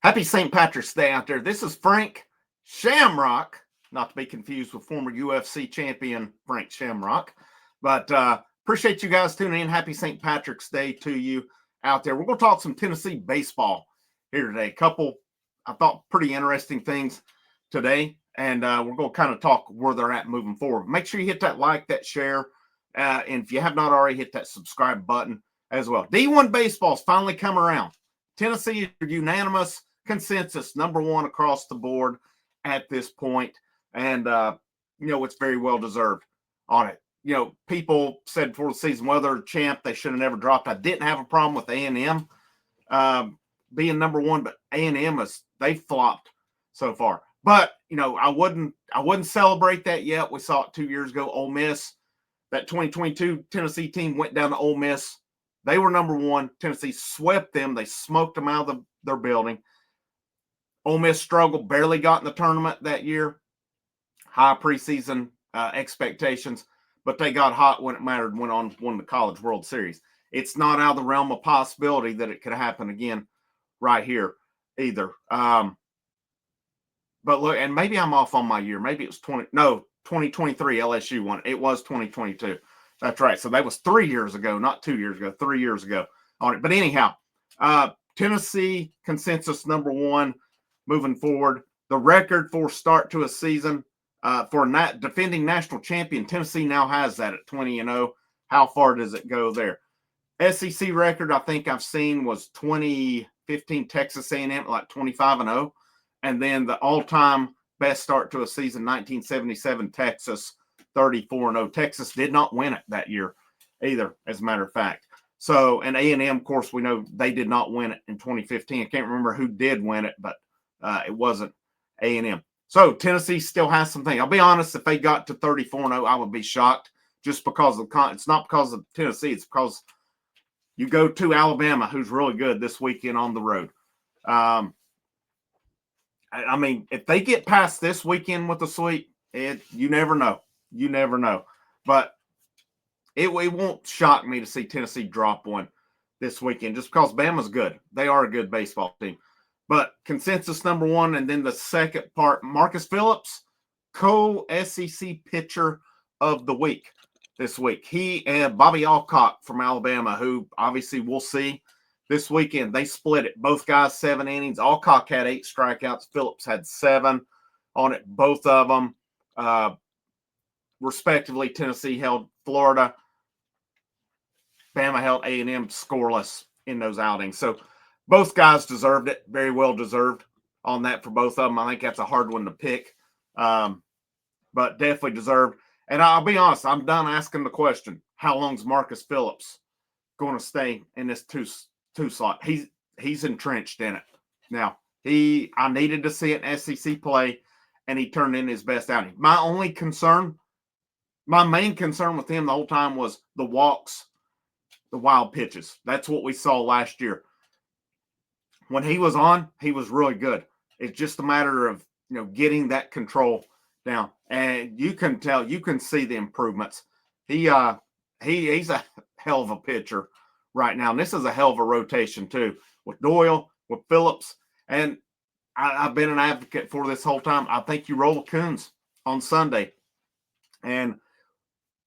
Happy St. Patrick's Day out there. This is Frank Shamrock, not to be confused with former UFC champion Frank Shamrock. But appreciate you guys tuning in. Happy St. Patrick's Day to you out there. We're going to talk some Tennessee baseball here today. A couple, I thought, pretty interesting things today. And we're going to kind of talk where they're at moving forward. Make sure you hit that like, that share. And if you have not already, hit that subscribe button as well. D1 baseball's finally come around. Tennessee is unanimous consensus, #1 across the board at this point. And, it's very well deserved on it. People said before the season, well, they're champ, they should have never dropped. I didn't have a problem with A&M being #1, but A&M they flopped so far. But, I wouldn't celebrate that yet. We saw it 2 years ago. Ole Miss, that 2022 Tennessee team went down to Ole Miss. They were #1. Tennessee swept them. They smoked them out of their building. Ole Miss struggled, barely got in the tournament that year. High preseason expectations, but they got hot when it mattered and went on to win the College World Series. It's not out of the realm of possibility that it could happen again right here either. But look, and maybe I'm off on my year. Maybe it was 2023 LSU won. It was 2022. That's right. So that was 3 years ago, not 2 years ago, 3 years ago on it. But anyhow, Tennessee consensus #1 moving forward. The record for start to a season for defending national champion, Tennessee now has that at 20-0. How far does it go there? SEC record I think I've seen was 2015 Texas A&M, like 25-0. And then the all-time best start to a season, 1977 Texas, 34-0. Texas did not win it that year either, as a matter of fact. So, and A&M, of course, we know they did not win it in 2015. I can't remember who did win it, but it wasn't A&M. So, Tennessee still has something. I'll be honest, if they got to 34-0, I would be shocked just because of it's not because of Tennessee. It's because you go to Alabama, who's really good this weekend on the road. I mean, if they get past this weekend with the sweep, you never know. You never know. But it won't shock me to see Tennessee drop one this weekend just because Bama's good. They are a good baseball team. But consensus #1, and then the second part, Marcus Phillips, co-SEC pitcher of the week this week. He and Bobby Alcock from Alabama, who obviously we'll see this weekend. They split it. Both guys 7 innings. Alcock had 8 strikeouts. Phillips had 7 on it. Both of them, respectively. Tennessee held Florida. Bama held A&M scoreless in those outings. So both guys deserved it. Very well deserved on that for both of them. I think that's a hard one to pick, but definitely deserved. And I'll be honest, I'm done asking the question, how long's Marcus Phillips going to stay in this two slot? He's entrenched in it. Now, I needed to see an SEC play, and he turned in his best outing. My main concern with him the whole time was the walks, the wild pitches. That's what we saw last year. When he was on, he was really good. It's just a matter of, getting that control down. And you can tell, you can see the improvements. He's a hell of a pitcher right now. And this is a hell of a rotation too, with Doyle, with Phillips. And I've been an advocate for this whole time. I think you roll Coons on Sunday and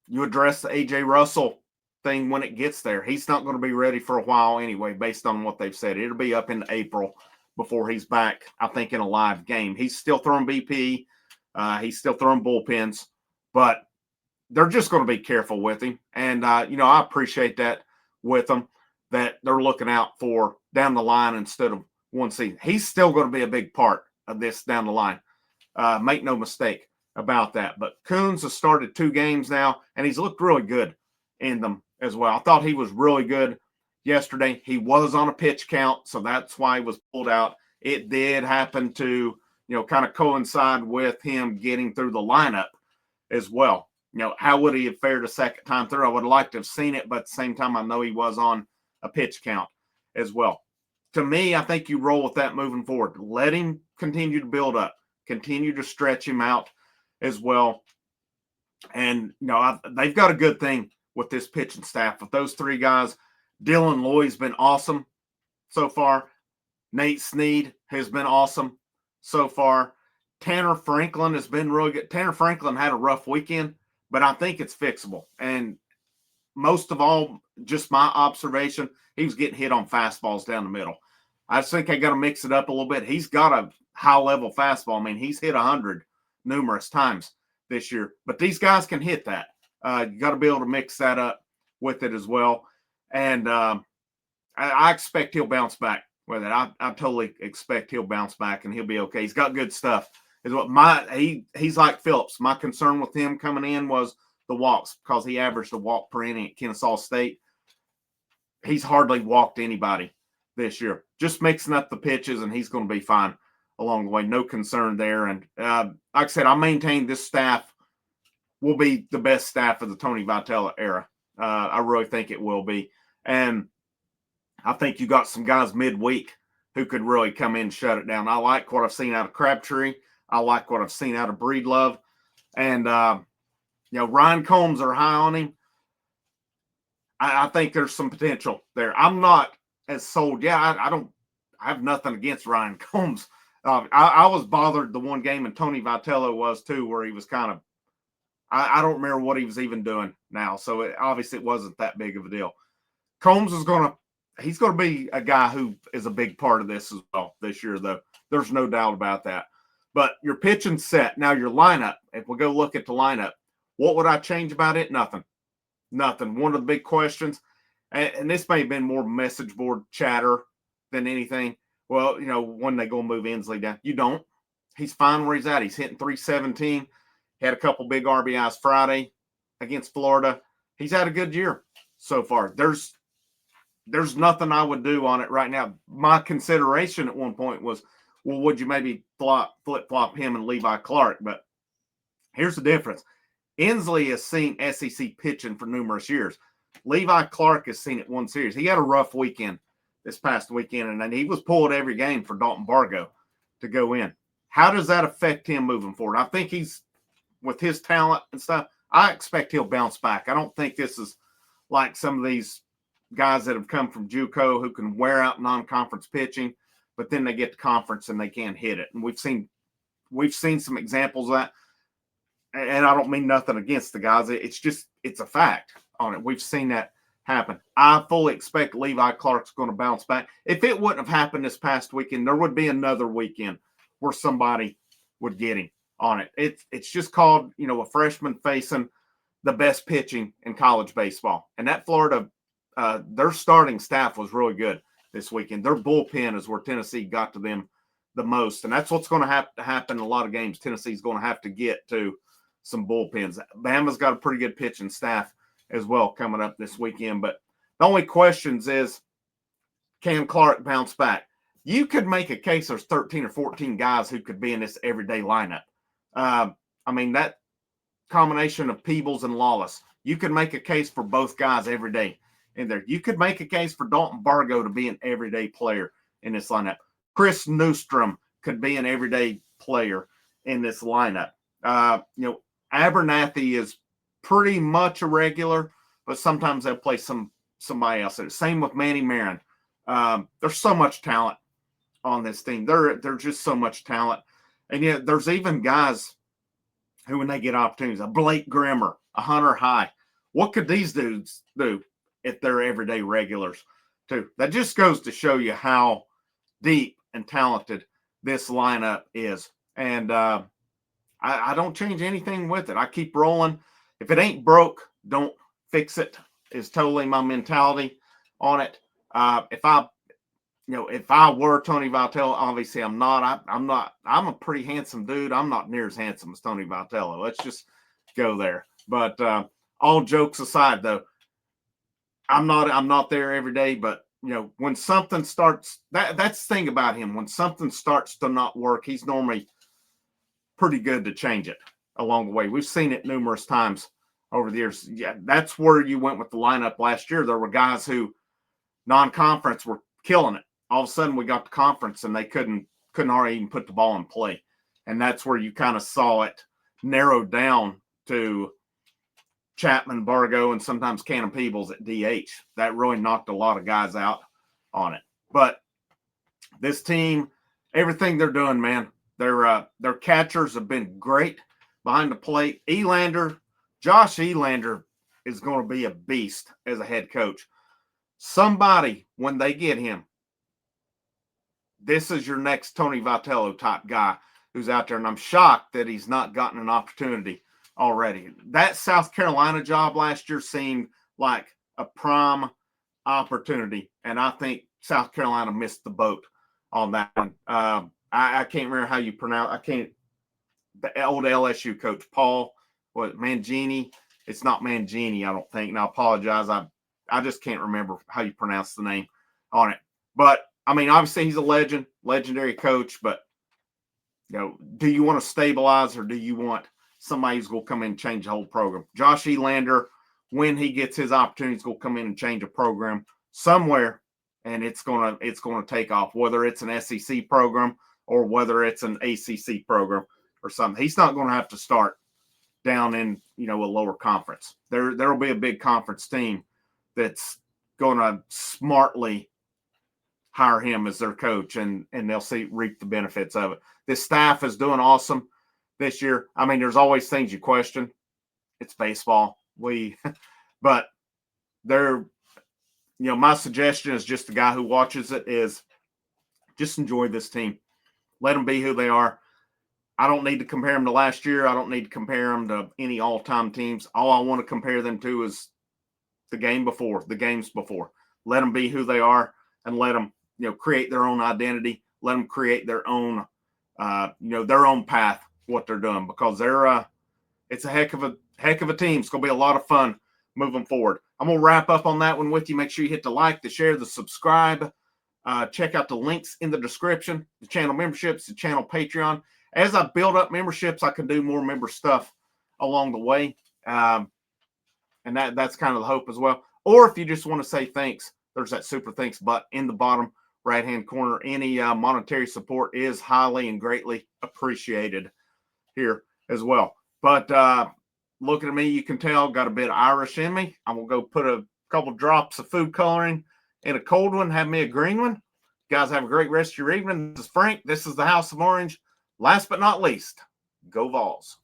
you address the A.J. Russell thing when it gets there. He's not going to be ready for a while anyway, based on what they've said. It'll be up in April before he's back, I think, in a live game. He's still throwing BP. He's still throwing bullpens, but they're just going to be careful with him. And, I appreciate that with them, that they're looking out for down the line instead of one season. He's still going to be a big part of this down the line. Make no mistake about that. But Coons has started 2 games now, and he's looked really good in them as well. I thought he was really good yesterday. He was on a pitch count, so that's why he was pulled out. It did happen to, kind of coincide with him getting through the lineup as well. How would he have fared a second time through? I would have liked to have seen it, but at the same time, I know he was on a pitch count as well. To me, I think you roll with that moving forward. Let him continue to build up, continue to stretch him out as well. And, they've got a good thing with this pitching staff. With those 3 guys, Dylan Loy's been awesome so far. Nate Snead has been awesome so far. Tanner Franklin has been really good. Tanner Franklin had a rough weekend, but I think it's fixable. And most of all, just my observation, he was getting hit on fastballs down the middle. I just think I got to mix it up a little bit. He's got a high-level fastball. I mean, he's hit 100 numerous times this year. But these guys can hit that. You got to be able to mix that up with it as well. And I expect he'll bounce back with it. I totally expect he'll bounce back and he'll be okay. He's got good stuff. Is what he's like Phillips. My concern with him coming in was the walks because he averaged a walk per inning at Kennesaw State. He's hardly walked anybody this year. Just mixing up the pitches, and he's going to be fine along the way. No concern there. And like I said, I maintain this staff will be the best staff of the Tony Vitello era. I really think it will be. And I think you got some guys midweek who could really come in and shut it down. I like what I've seen out of Crabtree. I like what I've seen out of Breedlove. And, Ryan Combs are high on him. I think there's some potential there. I'm not as sold. Yeah, I have nothing against Ryan Combs. I was bothered the one game, and Tony Vitello was too, where he was kind of, I don't remember what he was even doing now. So obviously it wasn't that big of a deal. Combs is he's going to be a guy who is a big part of this as well this year, though. There's no doubt about that. But your pitching set. Now your lineup, if we go look at the lineup, what would I change about it? Nothing. One of the big questions, and this may have been more message board chatter than anything. Well, when they go move Inslee down, you don't. He's fine where he's at. He's hitting 317. Had a couple big RBIs Friday against Florida. He's had a good year so far. There's nothing I would do on it right now. My consideration at one point was, well, would you maybe flip-flop him and Levi Clark? But here's the difference. Inslee has seen SEC pitching for numerous years. Levi Clark has seen it one series. He had a rough weekend this past weekend, and then he was pulled every game for Dalton Bargo to go in. How does that affect him moving forward? I think he's, with his talent and stuff, I expect he'll bounce back. I don't think this is like some of these guys that have come from JUCO who can wear out non-conference pitching, but then they get to conference and they can't hit it. And we've seen some examples of that. And I don't mean nothing against the guys. It's a fact on it. We've seen that happen. I fully expect Levi Clark's going to bounce back. If it wouldn't have happened this past weekend, there would be another weekend where somebody would get him on it. It's just called, a freshman facing the best pitching in college baseball. And that Florida, their starting staff was really good this weekend. Their bullpen is where Tennessee got to them the most. And that's what's going to have to happen in a lot of games. Tennessee's going to have to get to some bullpens. Bama's got a pretty good pitching staff as well coming up this weekend. But the only questions is, can Clark bounce back? You could make a case there's 13 or 14 guys who could be in this everyday lineup. That combination of Peebles and Lawless, you could make a case for both guys every day in there. You could make a case for Dalton Bargo to be an everyday player in this lineup. Chris Newstrom could be an everyday player in this lineup. Abernathy is pretty much a regular, but sometimes they'll play somebody else. Same with Manny Marin. There's so much talent on this team. There's just so much talent. And yet there's even guys who, when they get opportunities, a Blake Grimmer, a Hunter High, what could these dudes do if they're everyday regulars too? That just goes to show you how deep and talented this lineup is. And I don't change anything with it. I keep rolling. If it ain't broke, don't fix it is totally my mentality on it. If I were Tony Vitello, obviously I'm not. I'm a pretty handsome dude. I'm not near as handsome as Tony Vitello. Let's just go there. But all jokes aside, though, I'm not there every day. But when something starts, that's the thing about him. When something starts to not work, he's normally pretty good to change it along the way. We've seen it numerous times over the years. Yeah, that's where you went with the lineup last year. There were guys who non-conference were killing it. All of a sudden we got to conference and they couldn't already even put the ball in play. And that's where you kind of saw it narrowed down to Chapman, Bargo, and sometimes Cannon Peebles at DH. That really knocked a lot of guys out on it. But this team, everything they're doing, man. Their catchers have been great behind the plate. Josh Elander is going to be a beast as a head coach. Somebody, when they get him, this is your next Tony Vitello type guy who's out there. And I'm shocked that he's not gotten an opportunity already. That South Carolina job last year seemed like a prime opportunity. And I think South Carolina missed the boat on that one. I can't remember how you pronounce. The old LSU coach, Paul, Mangini. It's not Mangini, I don't think. And I apologize. I just can't remember how you pronounce the name on it. But I mean, obviously he's a legendary coach, but do you want to stabilize or do you want somebody who's going to come in and change the whole program? Josh Elander, when he gets his opportunity, he's going to come in and change a program somewhere, and it's going to take off, whether it's an SEC program or whether it's an ACC program or something. He's not going to have to start down in, a lower conference. There will be a big conference team that's going to smartly hire him as their coach, and they'll reap the benefits of it. This staff is doing awesome this year. I mean, there's always things you question. It's baseball. But they're, my suggestion is just the guy who watches it is just enjoy this team. Let them be who they are. I don't need to compare them to last year. I don't need to compare them to any all-time teams. All I want to compare them to is the games before. Let them be who they are and let them, create their own identity. Let them create their own, their own path, what they're doing, because it's a heck of a team. It's going to be a lot of fun moving forward. I'm going to wrap up on that one with you. Make sure you hit the like, the share, the subscribe. Check out the links in the description, the channel memberships, the channel Patreon. As I build up memberships, I can do more member stuff along the way. And that's kind of the hope as well. Or if you just want to say thanks, there's that super thanks button in the bottom right-hand corner. Any monetary support is highly and greatly appreciated here as well. But looking at me, you can tell got a bit of Irish in me. I'm going to go put a couple drops of food coloring in a cold one, have me a green one. You guys have a great rest of your evening. This is Frank. This is the House of Orange. Last but not least, go Vols.